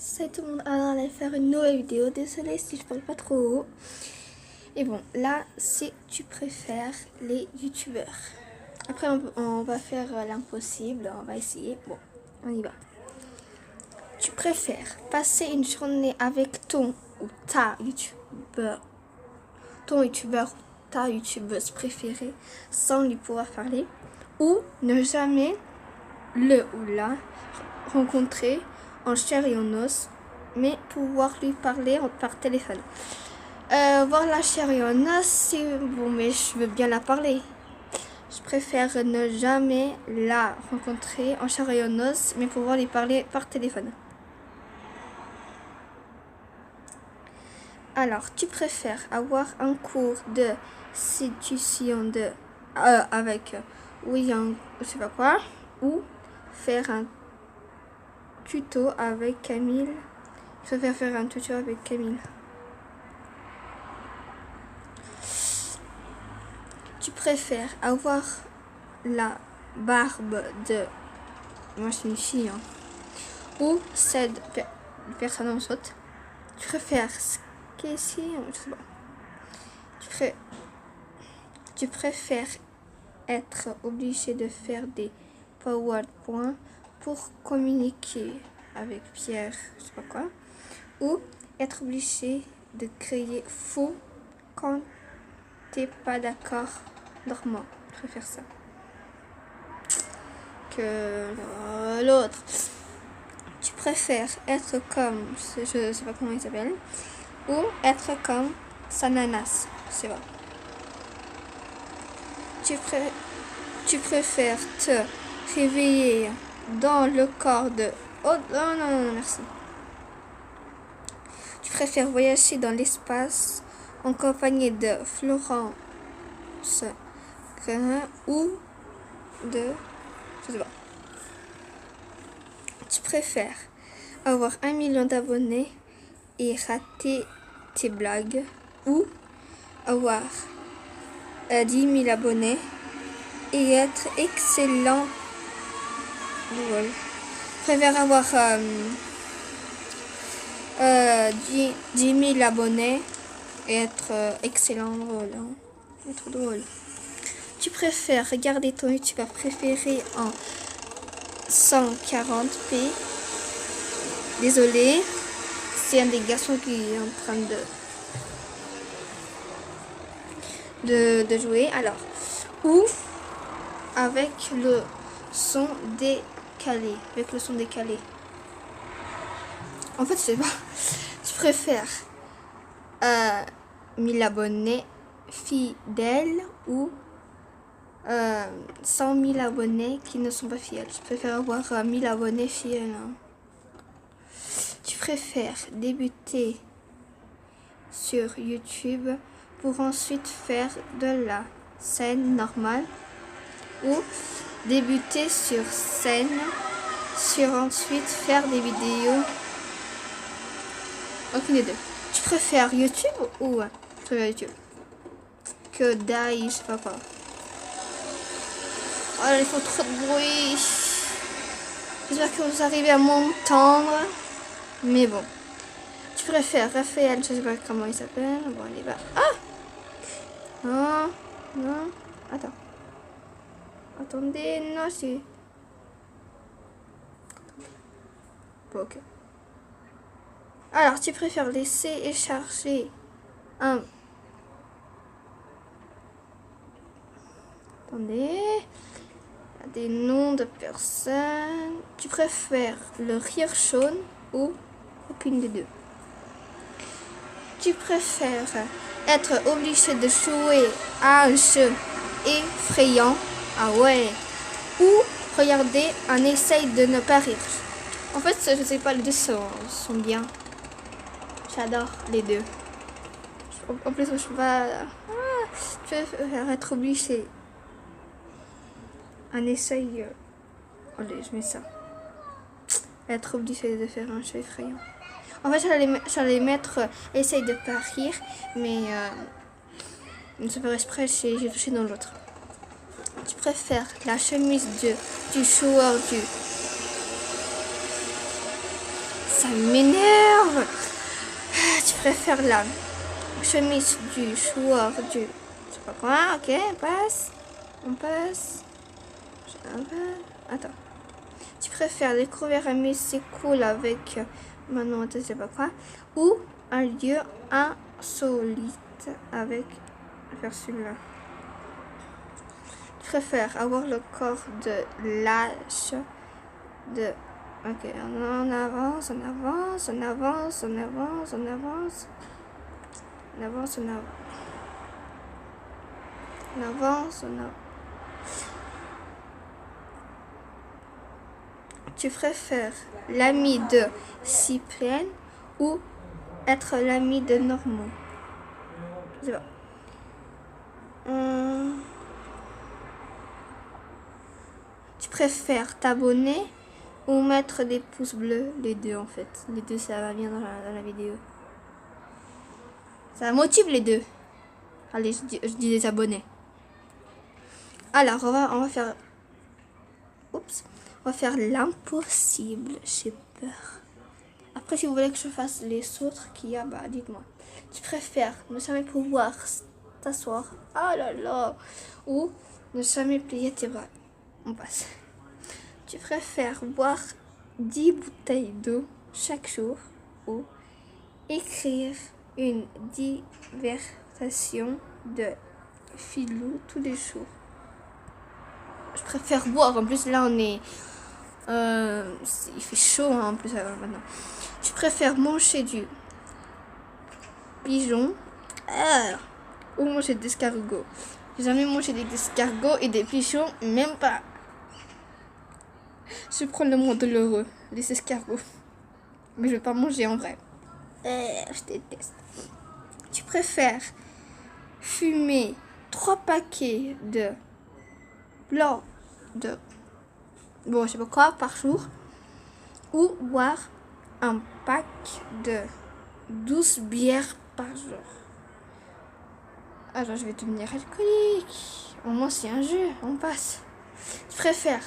Salut tout le monde, alors on va faire une nouvelle vidéo, désolée si je parle pas trop haut. Et bon, là c'est tu préfères les youtubeurs. Après on va faire l'impossible, on va essayer. Bon, on y va. Tu préfères passer une journée avec ton ou ta youtubeur, ou ta youtubeuse préférée sans lui pouvoir parler, ou ne jamais le ou la rencontrer en chair et en os, mais pouvoir lui parler par téléphone. Voir la chair et en os, c'est bon, mais je veux bien la parler. Je préfère ne jamais la rencontrer en chair et en os, mais pouvoir lui parler par téléphone. Alors, tu préfères avoir un cours de séduction avec William, je sais pas quoi, ou faire un tuto avec Camille. Je préfère faire un tuto avec Camille. Tu préfères avoir la barbe de... Moi, c'est une fille. Hein. Ou celle de personne en saute. Tu préfères... Je sais pas. Tu préfères être obligé de faire des PowerPoint pour communiquer avec Pierre, je sais pas quoi, ou être obligé de crier fou quand t'es pas d'accord dormant. Je préfère ça que l'autre. Tu préfères être comme, je sais pas comment il s'appelle, ou être comme Sananas, je sais pas. Tu préfères te réveiller dans le corps de... Oh non, merci. Tu préfères voyager dans l'espace en compagnie de Florence Grimm ou de... Je sais pas. Tu préfères avoir 1 million d'abonnés et rater tes blagues ou avoir 10 000 abonnés et être excellent drôle. Je préfère avoir 10 000 abonnés et être excellent drôle. Hein. Être drôle. Tu préfères regarder ton youtubeur préféré en 140p. Désolé, c'est un des garçons qui est en train de jouer. Alors, ou avec le son décalé. En fait, je sais pas. Je préfère 1000 abonnés fidèles ou 100 000 abonnés qui ne sont pas fidèles. Je préfère avoir 1000 abonnés fidèles. Hein. Tu préfères débuter sur YouTube pour ensuite faire de la scène normale ou débuter sur scène sur ensuite faire des vidéos. Aucune des deux. Tu préfères YouTube ou je préfère YouTube que je sais pas quoi. Oh là, il faut trop de bruit. J'espère que vous arrivez à m'entendre. Mais bon. Tu préfères Raphaël, je sais pas comment il s'appelle. Bon, il va. Ah non. Attends. Attendez, non, c'est... Bon, ok. Alors, tu préfères laisser et charger un... Attendez. Des noms de personnes. Tu préfères le rire jaune ou aucune des deux? Tu préfères être obligé de jouer à un jeu effrayant, ah ouais, ou regarder un essai de ne pas rire? En fait, je sais pas, les deux sont bien. J'adore les deux. En plus, je peux pas... je vais être obligé. Un essai... Allez, je mets ça. Être obligé de faire un jeu effrayant. En fait, j'allais mettre essaye de pas rire, mais c'est pas exprès, j'ai touché dans l'autre. Tu préfères la chemise du joueur du ça m'énerve. Tu préfères la chemise du choix du... Je sais pas quoi, ok, on passe. On passe. Attends. Tu préfères découvrir un musée cool avec Manon, je sais pas quoi, ou un lieu insolite avec faire celui-là. Tu préfères avoir le corps de lâche de... Ok, on avance, on avance, on avance, on avance, on avance. On avance, on avance. On avance, on avance. Tu préfères l'ami de Cyprien ou être l'ami de Normand? Je sais pas. Tu préfères t'abonner ou mettre des pouces bleus? Les deux en fait. Les deux ça va bien dans la vidéo. Ça motive les deux. Allez, je dis les abonnés. Alors, on va faire... Oups. On va faire l'impossible. J'ai peur. Après, si vous voulez que je fasse les autres qu'il y a, bah dites-moi. Tu préfères ne jamais pouvoir t'asseoir, ah là là, ou ne jamais plier tes bras? On passe. Tu préfères boire 10 bouteilles d'eau chaque jour ou écrire une dissertation de philo tous les jours? Je préfère boire. En plus, là, on est... il fait chaud hein, en plus maintenant. Tu préfères manger du pigeon ou manger des escargots? J'ai jamais mangé des escargots et des pigeons, même pas. Je prends le mot douloureux, les escargots. Mais je vais pas manger en vrai. Je déteste. Tu préfères fumer 3 paquets de blanc de... Bon, je sais pas quoi, par jour, ou boire un pack de 12 bières par jour? Alors, je vais devenir alcoolique. Au moins, c'est un jeu, on passe. Je préfère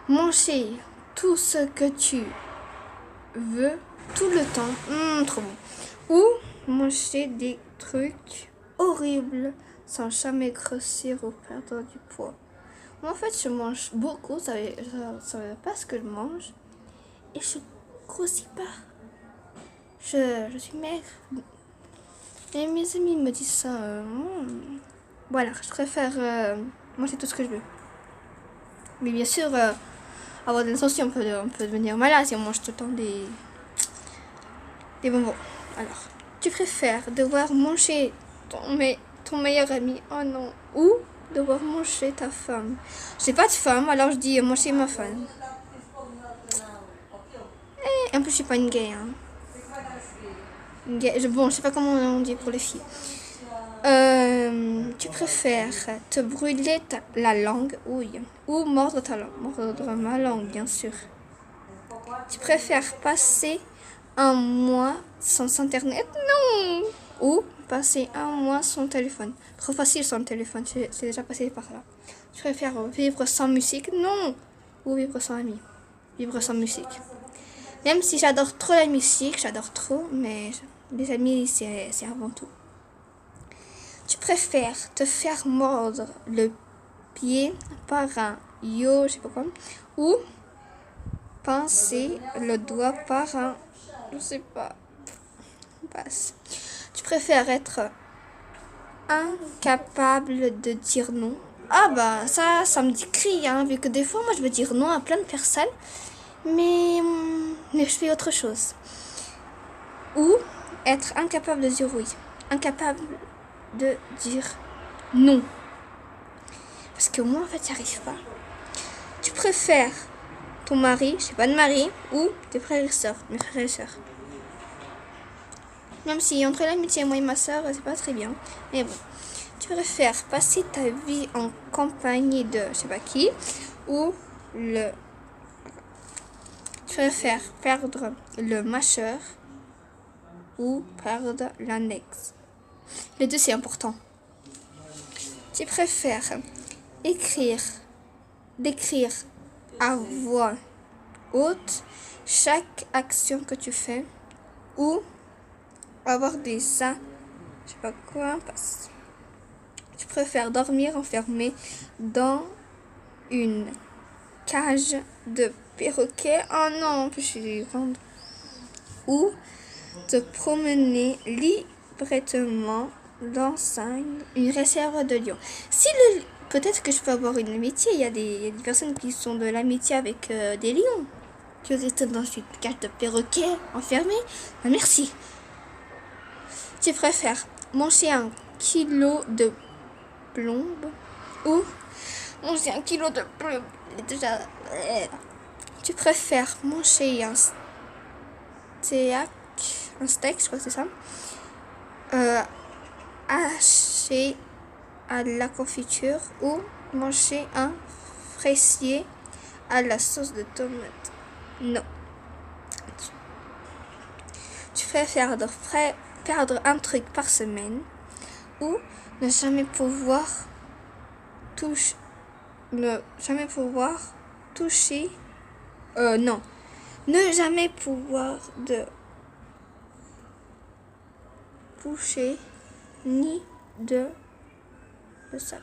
manger tout ce que tu veux tout le temps, trop bon, ou manger des trucs horribles sans jamais grossir ou perdre du poids. Moi, en fait, je mange beaucoup, ça veut pas ce que je mange, et je grossis pas. Je suis maigre. Et mes amis me disent ça. Voilà, je préfère manger tout ce que je veux. Mais bien sûr, avoir des intentions, on peut devenir malade si on mange tout le temps des bonbons. Alors, tu préfères devoir manger ton meilleur ami, oh non, ou devoir manger ta femme? J'ai pas de femme, alors je dis manger ma femme. Et en plus, je suis pas une gay. Hein. Bon, je sais pas comment on dit pour les filles. Tu préfères te brûler la langue, oui, ou mordre ta langue? Mordre ma langue, bien sûr. Tu préfères passer un mois sans internet? Non. Ou passer un mois sans téléphone? Trop facile sans téléphone, c'est déjà passé par là. Tu préfères vivre sans musique? Non. Ou vivre sans amis? Vivre sans musique. Même si j'adore trop la musique, j'adore trop, mais les amis, c'est avant tout. Tu préfères te faire mordre le pied par un yo, je sais pas quoi, ou pincer le doigt par un, je sais pas, passe. Tu préfères être incapable de dire non? Ah bah ça me dit crie, hein, vu que des fois moi je veux dire non à plein de personnes, mais je fais autre chose. Ou être incapable de dire oui, incapable de dire non. Parce que moi en fait j'arrive pas. Tu préfères ton mari, je sais pas de mari, ou tes frères et sœurs, mes frères et sœurs? Même si entre l'amitié moi et ma sœur c'est pas très bien, mais bon. Tu préfères passer ta vie en compagnie de je sais pas qui, ou tu préfères perdre le mâcheur ou perdre l'index? Les deux c'est important. Tu préfères décrire à voix haute chaque action que tu fais ou avoir des je sais pas quoi, tu préfères dormir enfermé dans une cage de perroquet, oh non, je suis grande, ou te promener librement dans une réserve de lions. Peut-être que je peux avoir une amitié, il y a des personnes qui sont de l'amitié avec des lions. Tu restes dans une cage de perroquet enfermé? Merci. Tu préfères manger 1 kilo de plombe ou manger 1 kilo de plombe? Déjà. Tu préfères manger un steak, je crois que c'est ça, haché à la confiture ou manger un fraisier à la sauce de tomate? Non. Tu préfères perdre un truc par semaine ou ne jamais pouvoir toucher non. Ne jamais pouvoir de toucher ni de le sac.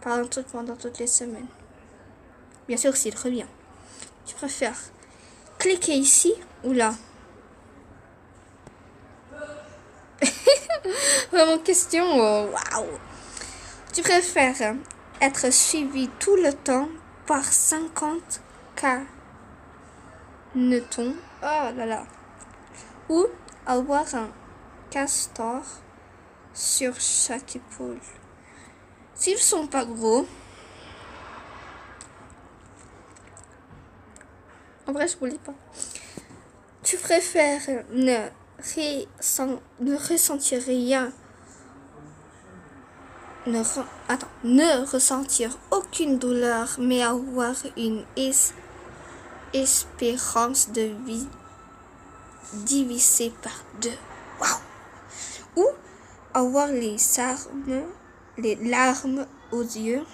Par un truc pendant toutes les semaines. Bien sûr s'il revient. Tu préfères cliquer ici ou là? Vraiment question, waouh. Tu préfères être suivi tout le temps par 50 canetons, oh là là, ou avoir un castor sur chaque épaule? S'ils sont pas gros, en vrai je voulais pas. Tu préfères ne ressentir rien, ne ressentir aucune douleur, mais avoir une espérance de vie divisée par 2. Waouh! Ou avoir les larmes aux yeux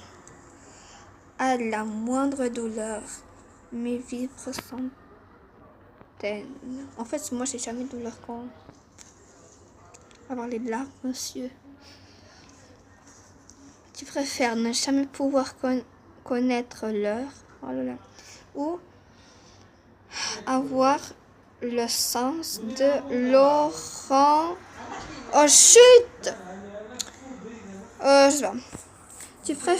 à la moindre douleur, mais vivre sans peine. En fait, moi, j'ai jamais de douleur quand avoir les larmes aux yeux. Tu préfères ne jamais pouvoir connaître l'heure, oh là là, ou avoir le sens de l'orange? Oh chut! Je sais pas. Tu préfères